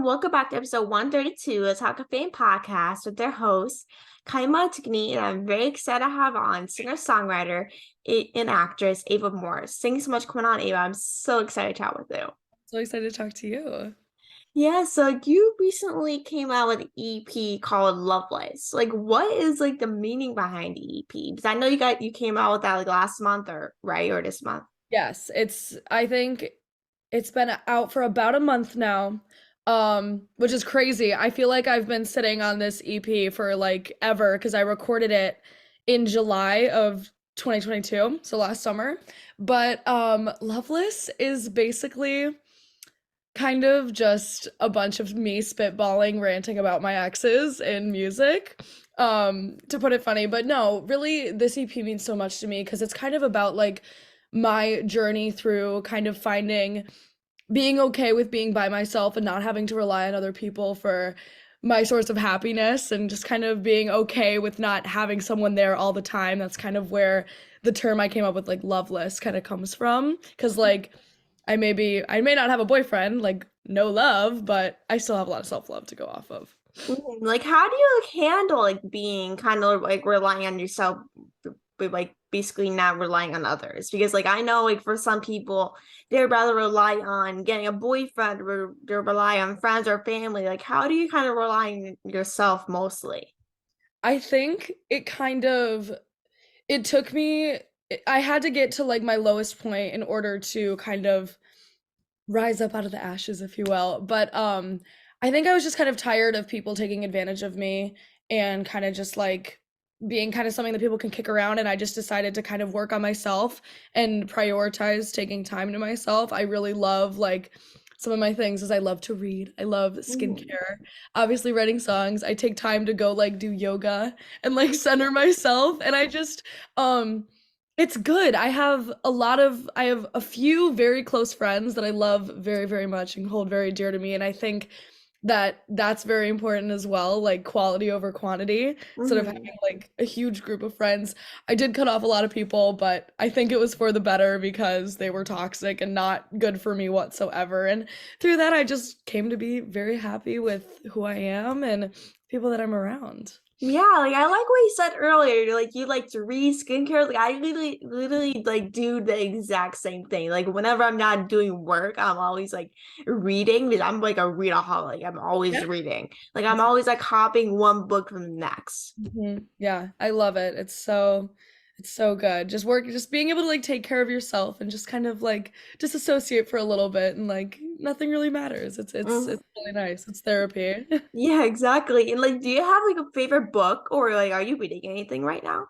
welcome back to episode 132 of Talk of Fame podcast with their host, Kylie Montigney, and I'm very excited to have on singer-songwriter and actress Ava Morse. Thanks so much for coming on, Ava. I'm so excited to chat with you. So excited to talk to you. Yeah, so you recently came out with an EP called Loveless. What is the meaning behind the EP? Because I know you came out with that last month or this month. Yes, I think it's been out for about a month now. Which is crazy. I feel like I've been sitting on this EP for ever because I recorded it in July of 2022, so last summer. But Loveless is basically kind of just a bunch of me spitballing, ranting about my exes in music, to put it funny. But no, really, this EP means so much to me because it's kind of about my journey through kind of being okay with being by myself and not having to rely on other people for my source of happiness, and just kind of being okay with not having someone there all the time. That's kind of where the term I came up with, loveless, kind of comes from. Because I may not have a boyfriend, no love, but I still have a lot of self-love to go off of. How do you handle being kind of relying on yourself, but basically not relying on others? Because I know for some people they'd rather rely on getting a boyfriend or they rely on friends or family. How do you kind of rely on yourself mostly? I think it took me, I had to get to my lowest point in order to kind of rise up out of the ashes, if you will. But I think I was just kind of tired of people taking advantage of me and kind of just being kind of something that people can kick around, and I just decided to kind of work on myself and prioritize taking time to myself. I really love some of my things is I love to read. I love skincare. Obviously writing songs. I take time to go do yoga and center myself, and I just it's good. I have a few very close friends that I love very, very much and hold very dear to me. And I think that that's very important as well, quality over quantity, instead of having a huge group of friends. I did cut off a lot of people, but I think it was for the better because they were toxic and not good for me whatsoever. And through that, I just came to be very happy with who I am and people that I'm around. Yeah, I like what you said earlier. You like to read skincare. I literally do the exact same thing. Whenever I'm not doing work, I'm always reading because I'm a readaholic. I'm always reading. I'm always hopping one book from the next. Yeah, I love it. It's so good. Just being able to take care of yourself and just kind of disassociate for a little bit, and nothing really matters. It's really nice. It's therapy. Yeah, exactly. And do you have a favorite book, or are you reading anything right now?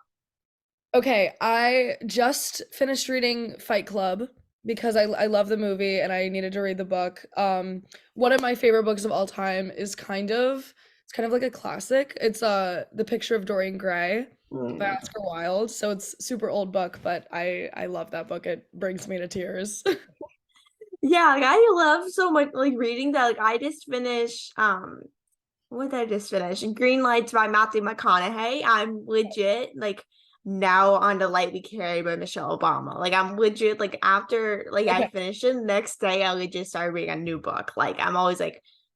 Okay, I just finished reading Fight Club because I love the movie and I needed to read the book. One of my favorite books of all time is it's kind of like a classic. It's The Picture of Dorian Gray by Oscar Wilde. So it's super old book, but I love that book. It brings me to tears. Yeah, I love so much reading that. I just finished what did I just finish? Green Lights by Matthew McConaughey. I'm legit now on The Light We Carry by Michelle Obama. I'm legit after I Okay. finished it, next day I legit start reading a new book. I'm always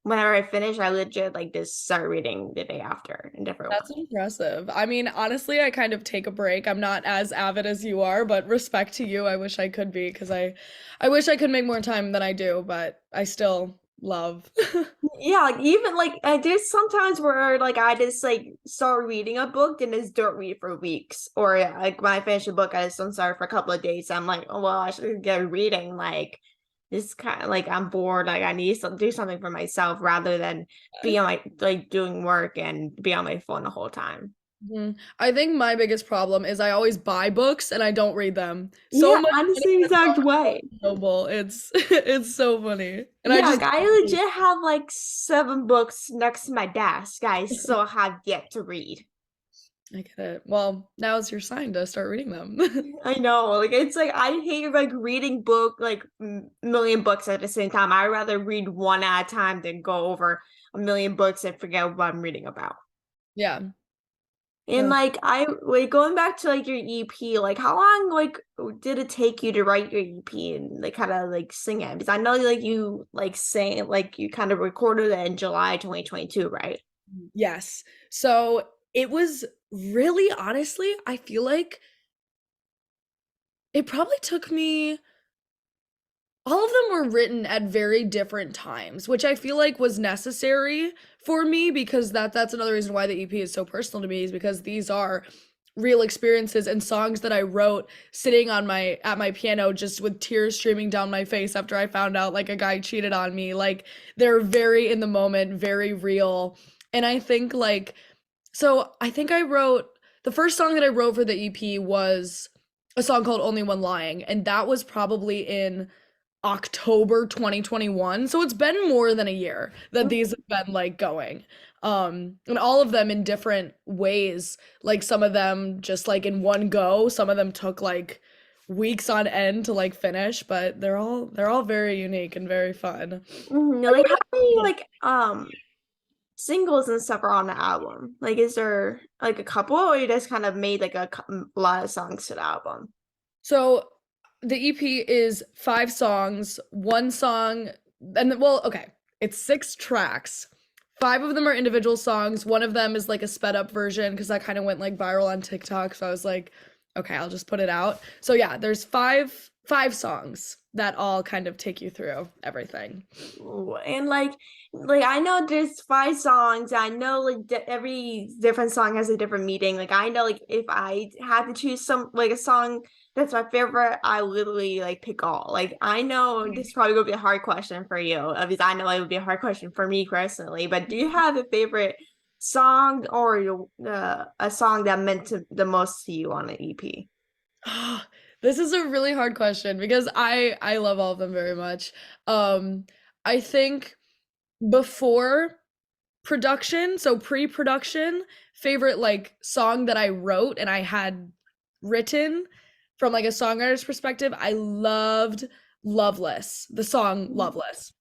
whenever I finish, I legit just start reading the day after a different one. That's impressive. I mean, honestly, I kind of take a break. I'm not as avid as you are, but respect to you. I wish I could be because I wish I could make more time than I do, but I still love. Yeah, even there's sometimes where I just start reading a book and just don't read for weeks. Or yeah, when I finish a book, I just don't start for a couple of days. I'm oh well, I should get reading. This kind of I'm bored. I need to do something for myself rather than be on my doing work and be on my phone the whole time. I think my biggest problem is I always buy books and I don't read them. So Yeah, much I'm the money same is exact on way. Noble. It's so funny. And I Yeah, just I legit have 7 books next to my desk. I still have yet to read. I get it. Well, now it's your sign to start reading them. I know, it's I hate reading million books at the same time. I'd rather read one at a time than go over a million books and forget what I'm reading about. Yeah. And like I like going back to like your EP, like how long like did it take you to write your EP and like kind of like sing it? Because I know like you like sang like you kind of recorded it in July 2022, right? Yes. So it was really, honestly, I feel like it probably took me, all of them were written at very different times, which I feel like was necessary for me because that's another reason why the EP is so personal to me, is because these are real experiences and songs that I wrote sitting on my at my piano just with tears streaming down my face after I found out like a guy cheated on me. Like they're very in the moment, very real. And I think like, so I think I wrote, the first song that I wrote for the EP was a song called Only One Lying, and that was probably in October 2021. So it's been more than a year that these have been like going. And all of them in different ways. Like some of them just like in one go, some of them took like weeks on end to like finish, but they're all very unique and very fun. Like how many like singles and stuff are on the album? Like is there like a couple or you just kind of made like a lot of songs to the album? So the EP is 5 songs, one song, and well, okay, it's 6 tracks. 5 of them are individual songs. One of them is like a sped up version because that kind of went like viral on TikTok. So I was like, okay, I'll just put it out. So yeah, there's five songs that all kind of take you through everything. Ooh, and like I know there's 5 songs. I know like every different song has a different meaning. Like I know like if I had to choose some like a song that's my favorite, I literally like pick all. Like I know this is probably gonna be a hard question for you, because I know it would be a hard question for me personally. But do you have a favorite song or a song that meant the most to you on the EP? This is a really hard question because I love all of them very much. Um I think before production, so pre-production, favorite like song that I wrote and I had written from like a songwriter's perspective, I loved Loveless, the song Loveless.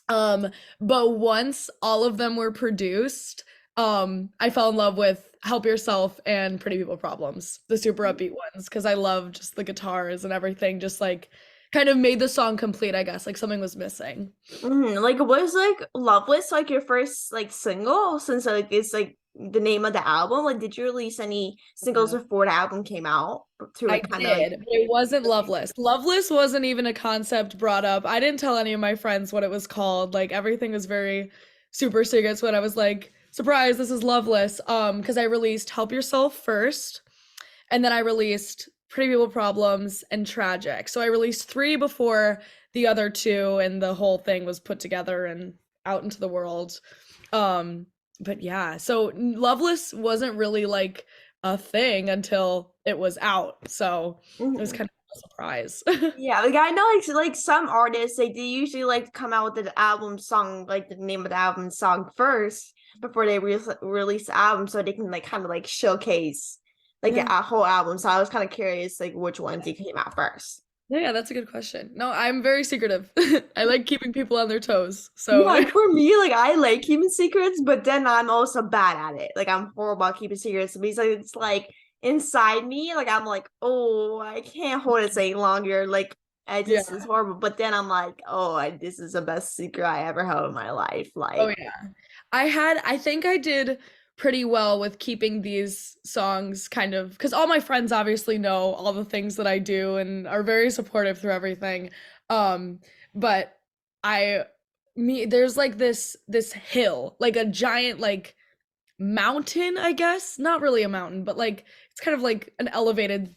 Um, but once all of them were produced, I fell in love with Help Yourself and Pretty People Problems, the super upbeat ones, because I love just the guitars and everything, just like kind of made the song complete, I guess, like something was missing. Like was like Loveless like your first like single since like it's like the name of the album? Like did you release any singles Yeah. before the album came out to I like kind of like did, but it wasn't Loveless. Loveless wasn't even a concept brought up. I didn't tell any of my friends what it was called. Like everything was very super secret. So when I was like, surprise, this is Loveless. Because I released Help Yourself first, and then I released Pretty People Problems and Tragic. So I released 3 before the other 2, and the whole thing was put together and out into the world. Um, but yeah, so Loveless wasn't really like a thing until it was out. So it was Mhm. kind of a surprise. Yeah, like I know like some artists they usually like to come out with the album song like the name of the album song first before they release the album so they can like kind of like showcase like Yeah. a whole album. So I was kind of curious like which ones you came out first. Yeah, that's a good question. No, I'm very secretive. I like keeping people on their toes. Yeah, So like for me, like I like keeping secrets, but then I'm also bad at it. Like I'm horrible at keeping secrets because like, it's like inside me, like I'm like, oh, I can't hold it any longer. Like I yeah. just it's horrible. But then I'm like, oh, this is the best secret I ever held in my life. Oh Like, yeah. I think I did pretty well with keeping these songs kind of, because all my friends obviously know all the things that I do and are very supportive through everything. But I there's like this hill, like a giant like mountain, I guess. Not really a mountain, but like it's kind of like an elevated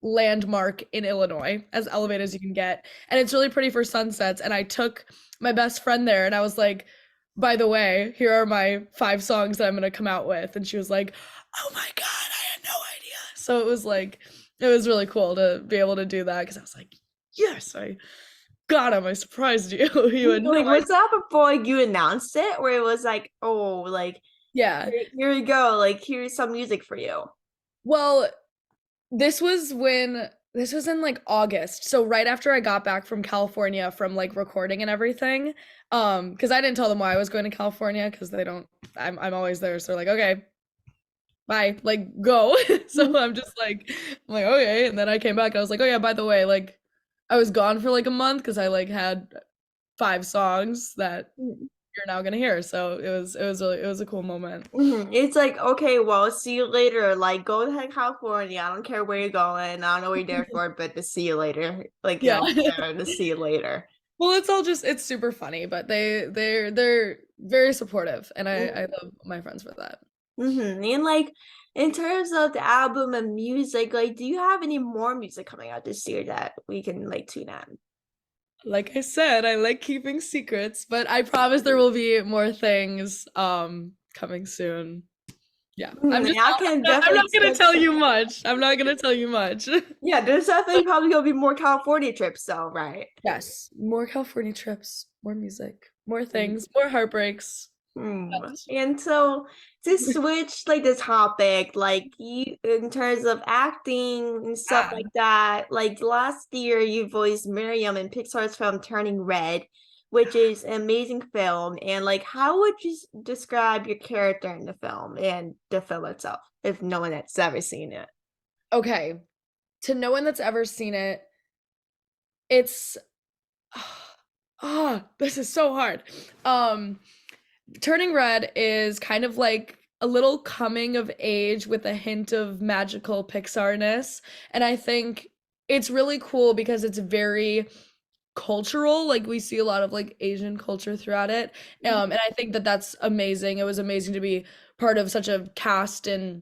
landmark in Illinois, as elevated as you can get. And it's really pretty for sunsets. And I took my best friend there and I was like, by the way, here are my 5 songs that I'm gonna come out with. And she was like, oh my God, I had no idea. So it was like, it was really cool to be able to do that because I was like, yes, I got him. I surprised you. You had no like idea. was that before like, you announced it, or it was like, oh, like Yeah. here you go, like here's some music for you. Well, this was in like August. So right after I got back from California from like recording and everything. Because I didn't tell them why I was going to California because they don't, I'm always there. So they're like, okay, bye, like go. So I'm like, okay. And then I came back and I was like, oh yeah, by the way, like I was gone for like a month because I like had 5 songs that you're now gonna hear. So it was a cool moment. It's like, okay, well, see you later. Like, go to California. I don't care where you're going. I don't know what you're there for, but to see you later. Like, Yeah. to see you later. Well, it's super funny, but they're very supportive, and I love my friends for that. And like, in terms of the album and music, like, do you have any more music coming out this year that we can like tune in? Like I said, I like keeping secrets, but I promise there will be more things coming soon. Yeah. I'm just I can I'm definitely not gonna expect. tell you much. I'm not gonna tell you much. Yeah, there's definitely probably gonna be more California trips, though, right? Yes, more California trips, more music, more things, more heartbreaks. But And so to switch like the topic, like you in terms of acting and stuff yeah. like that, like last year you voiced Miriam in Pixar's film Turning Red, which is an amazing film. And like how would you describe your character in the film and the film itself, if no one that's ever seen it? Okay. To no one that's ever seen it, it's this is so hard. Um Turning Red is kind of like a little coming of age with a hint of magical Pixar-ness. And I think it's really cool because it's very cultural. Like we see a lot of like Asian culture throughout it. And I think that that's amazing. It was amazing to be part of such a cast and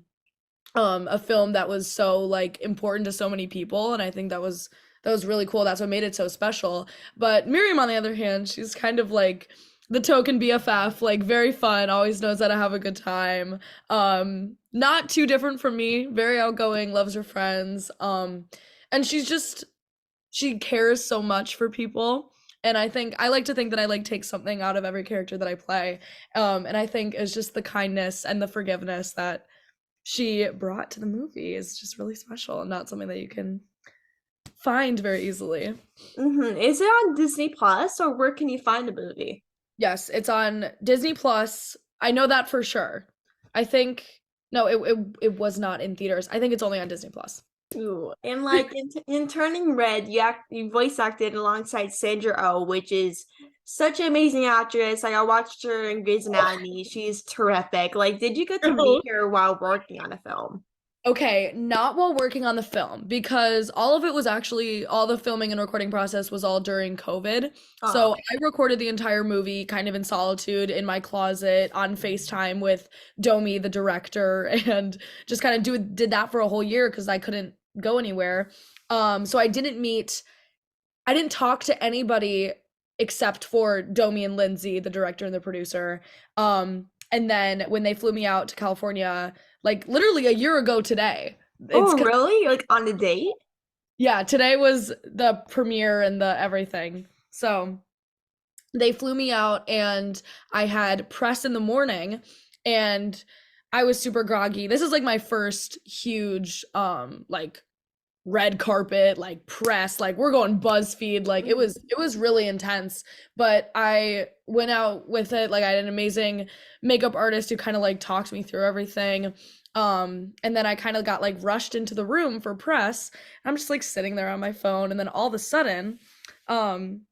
a film that was so like important to so many people. And I think that was really cool. That's what made it so special. But Miriam, on the other hand, she's kind of like the token BFF, like very fun, always knows how to have a good time. Not too different from me, very outgoing, loves her friends. And she cares so much for people. And I like to think that I like take something out of every character that I play. And I think it's just the kindness and the forgiveness that she brought to the movie is just really special and not something that you can find very easily. Is it on Disney Plus or where can you find the movie? Yes, it's on Disney Plus. I know that for sure. I think no, it was not in theaters. I think it's only on Disney Plus. Ooh, and like in Turning Red, you voice acted alongside Sandra Oh, which is such an amazing actress. Like I watched her in Grey's Anatomy. She's terrific. Like, did you get to meet her while working on a film? Okay, not while working on the film because all the filming and recording process was all during COVID. Oh, So I recorded the entire movie kind of in solitude in my closet on FaceTime with Domi, the director, and just kind of did that for a whole year because I couldn't go anywhere. So I didn't talk to anybody except for Domi and Lindsay, the director and the producer. And then when they flew me out to California, like literally a year ago today, it's oh, really? Like on a date? yeah, today was the premiere and the everything. So they flew me out and I had press in the morning and I was super groggy. This is like my first huge like red carpet like press like we're going BuzzFeed like it was really intense, but I went out with it. Like I had an amazing makeup artist who kind of like talked me through everything. And then I kind of got like rushed into the room for press. I'm just like sitting there on my phone and then all of a sudden um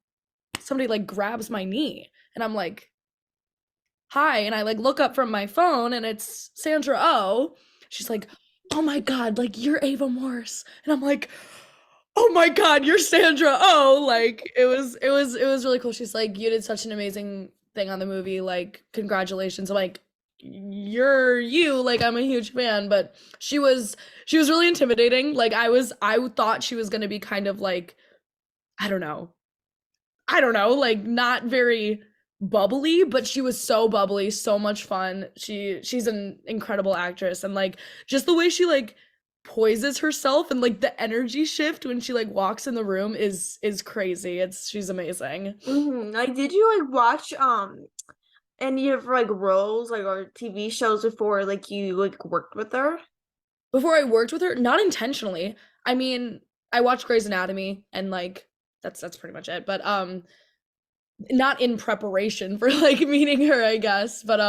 somebody like grabs my knee and I'm like hi, and I like look up from my phone and it's Sandra Oh. She's like, oh my god, like you're Ava Morse. And I'm like, oh my god, you're Sandra Oh. Like it was really cool. She's like, you did such an amazing thing on the movie. Like, congratulations. I'm like, you're you. Like, I'm a huge fan. But she was really intimidating. Like I thought she was gonna be kind of like, I don't know. I don't know, like not very bubbly, but she was so bubbly, so much fun. She's an incredible actress and like just the way she like poises herself and like the energy shift when she like walks in the room is crazy. She's amazing. Like, did you like watch any of her like roles like or TV shows before like you like worked with her? Before I worked with her, not intentionally. I mean, I watched Grey's Anatomy and like that's pretty much it. But not in preparation for like meeting her, I guess, but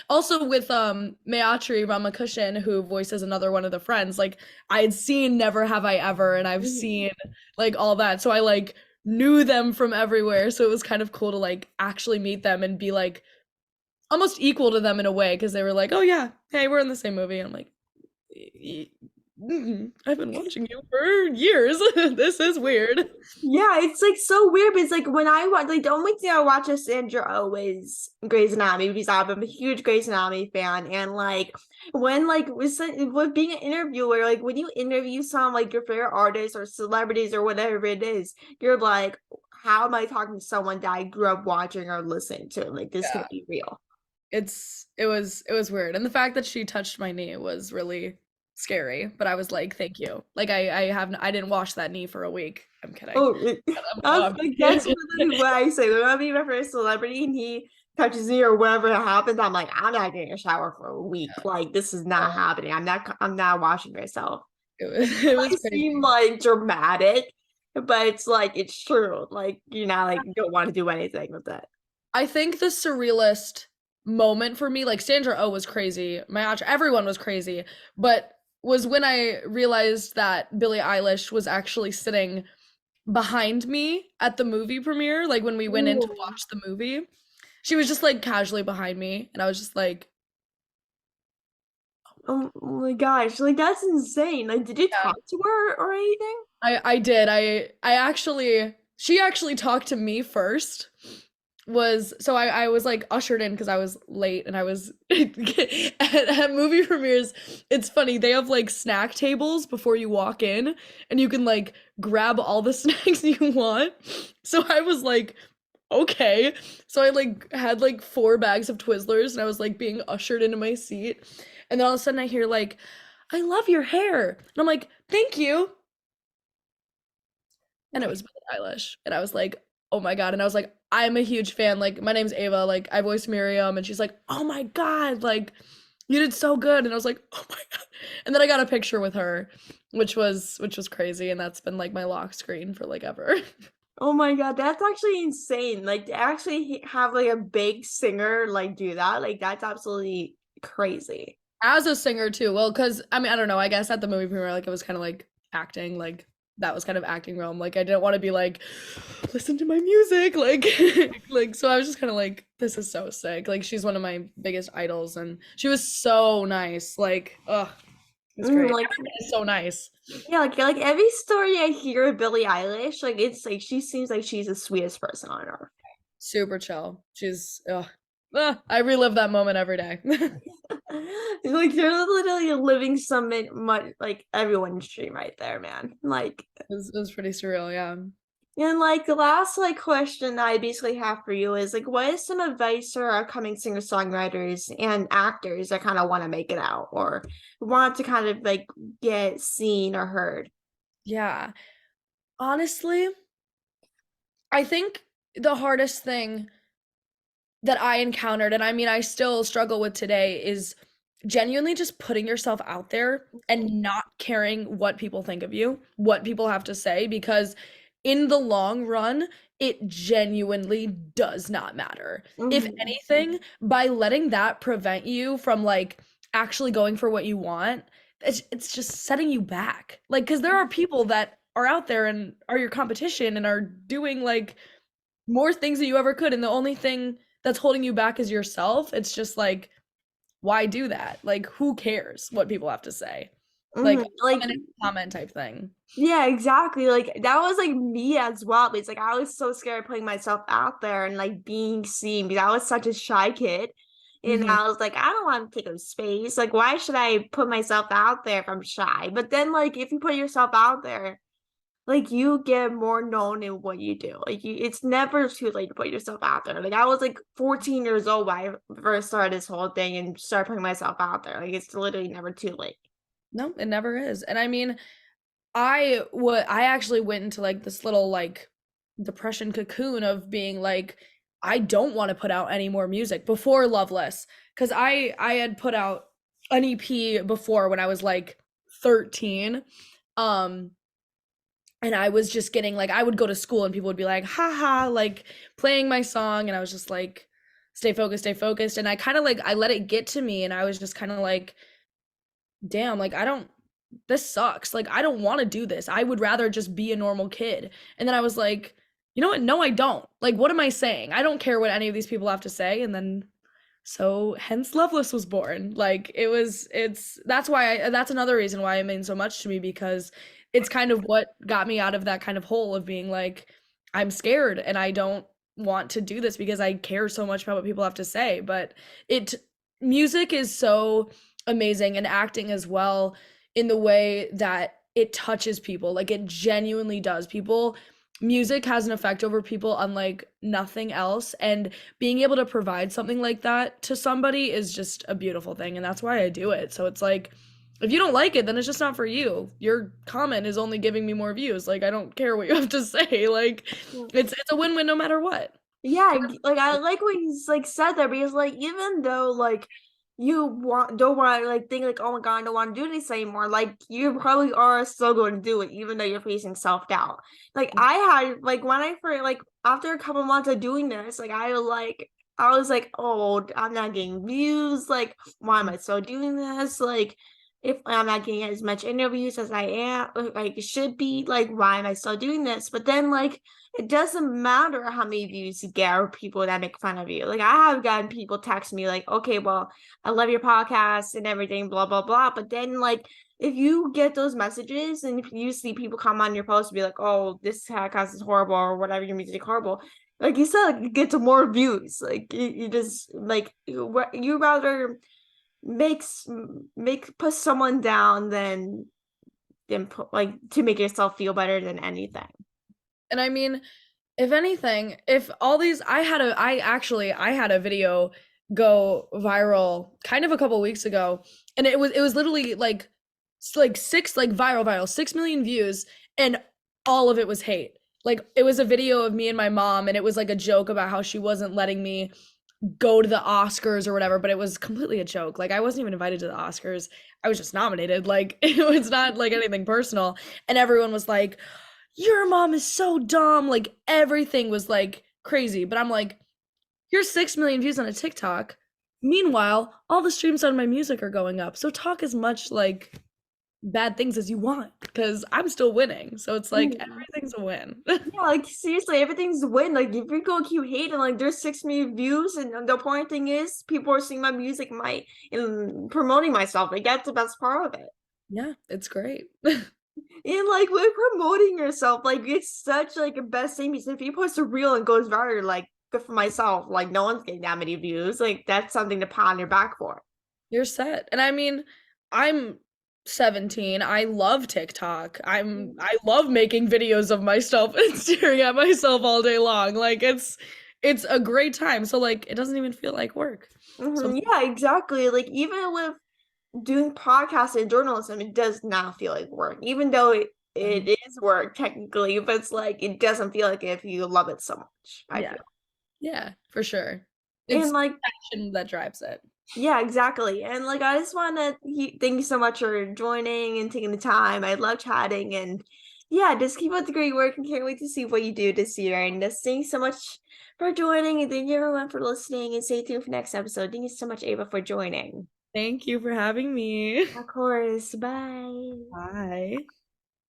also with Mayatri Ramakushin, who voices another one of the friends. Like I had seen Never Have I Ever, and I've Mhm. seen like all that, so I like knew them from everywhere. So it was kind of cool to like actually meet them and be like almost equal to them in a way, because they were like, "Oh yeah, hey, we're in the same movie." And I'm like, I've been watching you for years. This is weird." Yeah, it's like so weird, but it's like when I watch, like the only thing I watch of Sandra Oh is Grey's Anatomy because I'm a huge Grey's Anatomy fan, and like when like with being an interviewer, like when you interview some like your favorite artists or celebrities or whatever it is, you're like, how am I talking to someone that I grew up watching or listening to? Like this Yeah. can't be real. It was weird. And the fact that she touched my knee was really scary, but I was like, "Thank you." Like I didn't wash that knee for a week. I'm kidding. Oh, Um, like that's literally what I say. When I meet my first celebrity and he touches me or whatever happens, I'm like, I'm not getting a shower for a week. Like this is not happening. I'm not washing myself. it It was it was might seem crazy. like dramatic, but it's like it's true. Like you're not like don't want to do anything with it. I think the surrealist moment for me, like Sandra Oh was crazy, everyone was crazy, but was when I realized that Billie Eilish was actually sitting behind me at the movie premiere, like when we went in to Ooh. watch the movie. She was just like casually behind me, and I was just like, Oh my gosh, like that's insane. Like, did you yeah. talk to her or anything? I did. I actually she actually talked to me first. I was like ushered in because I was late, and I was at movie premieres. It's funny, they have like snack tables before you walk in, and you can like grab all the snacks you want. So I was like, okay. So I like had like 4 bags of Twizzlers, and I was like being ushered into my seat. And then all of a sudden I hear like, "I love your hair." And I'm like, "Thank you." And it was Billie Eilish. And I was like, "Oh my God." And I was like, "I'm a huge fan. Like, my name's Ava. Like, I voiced Miriam." And she's like, "Oh my God. Like, you did so good." And I was like, "Oh my God." And then I got a picture with her, which was crazy. And that's been like my lock screen for like ever. Oh my God, that's actually insane. Like to actually have like a big singer like do that, like that's absolutely crazy. As a singer too. Well, because I mean, I don't know. I guess at the movie premiere, like it was kind of like acting, like that was kind of acting realm. Like I didn't want to be like, listen to my music, like, like. So I was just kind of like, this is so sick. Like she's one of my biggest idols, and she was so nice. Like, ugh, it's great. Like Everyone is so nice. yeah, like every story I hear of Billie Eilish, like it's like she seems like she's the sweetest person on earth. Super chill. She's, ugh. I relive that moment every day. Like you're literally living summit much like everyone's dream right there, man. Like It was pretty surreal, yeah. and like the last like question that I basically have for you is like what is some advice for upcoming singer-songwriters and actors that kind of want to make it out or want to kind of like get seen or heard? Yeah. Honestly, I think the hardest thing that I encountered, and I mean, I still struggle with today, is genuinely just putting yourself out there and not caring what people think of you, what people have to say, because in the long run, it genuinely does not matter. If Mhm. anything, by letting that prevent you from like actually going for what you want, it's just setting you back. Like, because there are people that are out there and are your competition and are doing like more things than you ever could, and the only thing that's holding you back is yourself. It's just like, why do that? Like, who cares what people have to say? Like, Like comment type thing. yeah, exactly. Like that was like me as well. But it's like I was so scared of putting myself out there and like being seen because I was such a shy kid. And Mhm. I was like, I don't want to take up space. Like, why should I put myself out there if I'm shy? But then, like, if you put yourself out there, like you get more known in what you do. Like, it's never too late to put yourself out there. Like, I was like 14 years old when I first started this whole thing and started putting myself out there. Like, it's literally never too late. No, it never is. And I mean, I actually went into like this little like depression cocoon of being like, I don't want to put out any more music before Loveless, because I had put out an EP before when I was like 13. Um And I was just getting like, I would go to school and people would be like, haha, like playing my song. And I was just like, stay focused, stay focused. And I kind of like, I let it get to me and I was just kind of like, damn, like, I don't, this sucks. Like, I don't want to do this. I would rather just be a normal kid. And then I was like, you know what? No, I don't. Like, what am I saying? I don't care what any of these people have to say. And then, so hence Loveless was born. Like, that's why, that's another reason why it means so much to me because it's kind of what got me out of that kind of hole of being like, I'm scared and I don't want to do this because I care so much about what people have to say. But it, music is so amazing and acting as well in the way that it touches people. Like it genuinely does. People, music has an effect over people unlike nothing else. And being able to provide something like that to somebody is just a beautiful thing. And that's why I do it. So it's like, if you don't like it, then it's just not for you. Your comment is only giving me more views. Like I don't care what you have to say. Like it's a win-win no matter what. Yeah, like I like what he's like said there because like even though like you don't want to like think like oh my god I don't want to do this anymore, like you probably are still going to do it even though you're facing self-doubt. Like I had like when I first like after a couple months of doing this, like I was like, oh, I'm not getting views, like why am I still doing this, like if I'm not getting as much interviews as I am like should be, like why am I still doing this? But then like it doesn't matter how many views you get or people that make fun of you. Like I have gotten people text me like, okay, well, I love your podcast and everything, blah, blah, blah. But then like if you get those messages and if you see people come on your post and be like, oh, this podcast is horrible or whatever, your music is horrible, like you said, like, you get to more views. Like you just like you rather makes make put someone down than put, like to make yourself feel better than anything. And I mean, if anything, if all these I had a video go viral kind of a couple weeks ago and it was literally like six like viral 6 million views and all of it was hate. Like it was a video of me and my mom and it was like a joke about how she wasn't letting me go to the Oscars or whatever, but it was completely a joke. Like I wasn't even invited to the Oscars. I was just nominated. Like it was not like anything personal. And everyone was like, your mom is so dumb. Like everything was like crazy. But I'm like, you're 6 million views on a TikTok. Meanwhile, all the streams on my music are going up. So talk as much like bad things as you want because I'm still winning. So it's like everything's a win. Yeah, like seriously, everything's a win. Like if you go keep hating, like there's 6 million views, and the important thing is people are seeing my music, my and promoting myself. Like that's the best part of it. Yeah, it's great. And like with promoting yourself, like it's such like a best thing because if you post a reel and goes viral, like good for myself. Like no one's getting that many views. Like that's something to pat on your back for. You're set. And I mean, I'm 17. I love TikTok. I love making videos of myself and staring at myself all day long. Like it's a great time. So like it doesn't even feel like work. So Yeah, exactly. Like even with doing podcasts and journalism, it does not feel like work, even though it is work technically, but it's like it doesn't feel like it if you love it so much, I yeah. feel. Yeah, for sure. And It's like, passion that drives it. yeah, exactly. And like, I just want to thank you so much for joining and taking the time. I love chatting and yeah, just keep up the great work and can't wait to see what you do this year. And just thanks so much for joining and thank you everyone for listening and stay tuned for next episode. Thank you so much, Ava, for joining. Thank you for having me. Of course. Bye. Bye.